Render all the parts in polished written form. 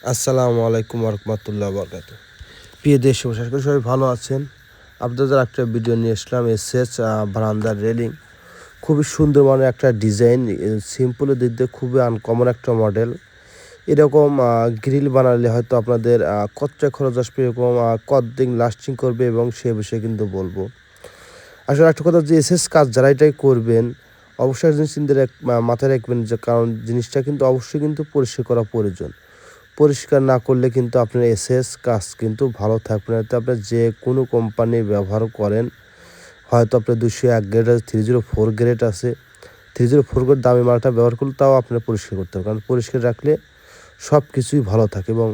আসসালামু আলাইকুম রহমতুল্লাহ বরকাত। প্রিয় দেশবাসী, আশা করি সবাই ভালো আছেন। আপনাদের একটা ভিডিও নিয়ে আসলাম। এসএস বারান্দার রেলিং, খুবই সুন্দর মানের একটা ডিজাইন, সিম্পলের দিক দিয়ে খুবই আনকমন একটা মডেল। এরকম গ্রিল বানালে হয়তো আপনাদের কতটা খরচ আসবে, এরকম কতদিন লাস্টিং করবে এবং সে বিষয়ে কিন্তু বলবো। আসলে একটা কথা, যে এসএস কাজ যারা এটাই করবেন, অবশ্যই একটা জিনিস চিন্তা মাথায় রাখবেন, যে কারণ জিনিসটা কিন্তু অবশ্যই কিন্তু পরিষ্কার করা প্রয়োজন। পরিষ্কার না করলে কিন্তু আপনার এসএস কাজ কিন্তু ভালো থাকবে না। এতে আপনার যে কোনো কোম্পানি ব্যবহার করেন, হয়তো আপনার 201 গ্রেড আছে, 304 গ্রেড আছে, 304 গ্রেড দামি মালটা ব্যবহার করলে তাও আপনার পরিষ্কার করতে হবে, কারণ পরিষ্কার রাখলে সব কিছুই ভালো থাকে। এবং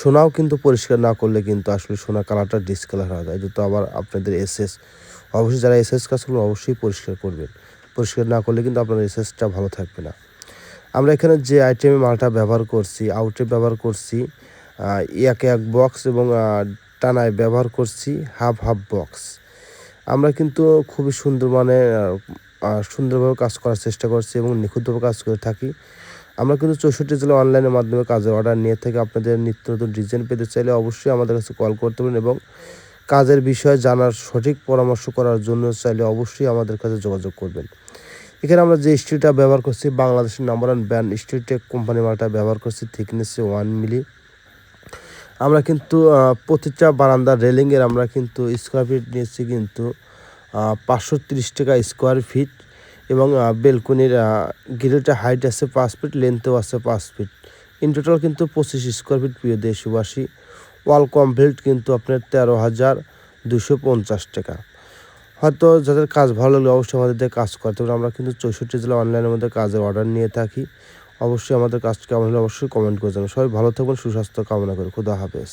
সোনাও কিন্তু পরিষ্কার না করলে কিন্তু আসলে সোনা কালারটা ডিসকালার হয়ে যায়। যেহেতু আবার আপনাদের এসএস, অবশ্যই যারা এসএস কাজ করবেন অবশ্যই পরিষ্কার করবেন। পরিষ্কার না করলে কিন্তু আপনার এসএসটা ভালো থাকবে না। আমরা এখানে যে আইটেমে মালটা ব্যবহার করছি, আউটে ব্যবহার করছি এক এক বক্স, এবং টানায় ব্যবহার করছি হাফ হাফ বক্স। আমরা কিন্তু খুবই সুন্দর মানে সুন্দরভাবে কাজ করার চেষ্টা করছি এবং নিখুঁতভাবে কাজ করে থাকি। আমরা কিন্তু 64 জেলা অনলাইনের মাধ্যমে কাজের অর্ডার নিয়ে থাকি। আপনাদের নিত্য নতুন ডিজাইন পেতে চাইলে অবশ্যই আমাদের কাছে কল করতে পারেন, এবং কাজের বিষয়ে জানার সঠিক পরামর্শ করার জন্য চাইলে অবশ্যই আমাদের কাছে যোগাযোগ করবেন। এখানে আমরা যে স্টিলটা ব্যবহার করছি, বাংলাদেশের number one brand Steeltech company মালটা ব্যবহার করছি, থিকনেসে 1 মিলি। আমরা কিন্তু প্রতিটা বারান্দার রেলিংয়ের আমরা কিন্তু স্কোয়ার ফিট নিয়েছি কিন্তু 530 টাকা স্কোয়ার ফিট, এবং বেলকনির গ্রিলটা হাইট আছে 5 ফিট, লেন্থও আছে 5 ফিট। ইন টোটাল কিন্তু 25 স্কোয়ার ফিট। প্রিয় দেশবাসী, ওয়াল কমপ্লিট কিন্তু আপনার 13,250 টাকা। হয়তো যাদের কাজ ভালো লাগলে অবশ্যই আমাদের দিয়ে কাজ করতে পারে। আমরা কিন্তু 64 জেলা অনলাইনের মধ্যে কাজের অর্ডার নিয়ে থাকি। অবশ্যই আমাদের কাজ কেমন হলে অবশ্যই কমেন্ট করে জানাবেন। সবাই ভালো থাকবেন, সুস্বাস্থ্য কামনা করি। খুদা হাফেজ।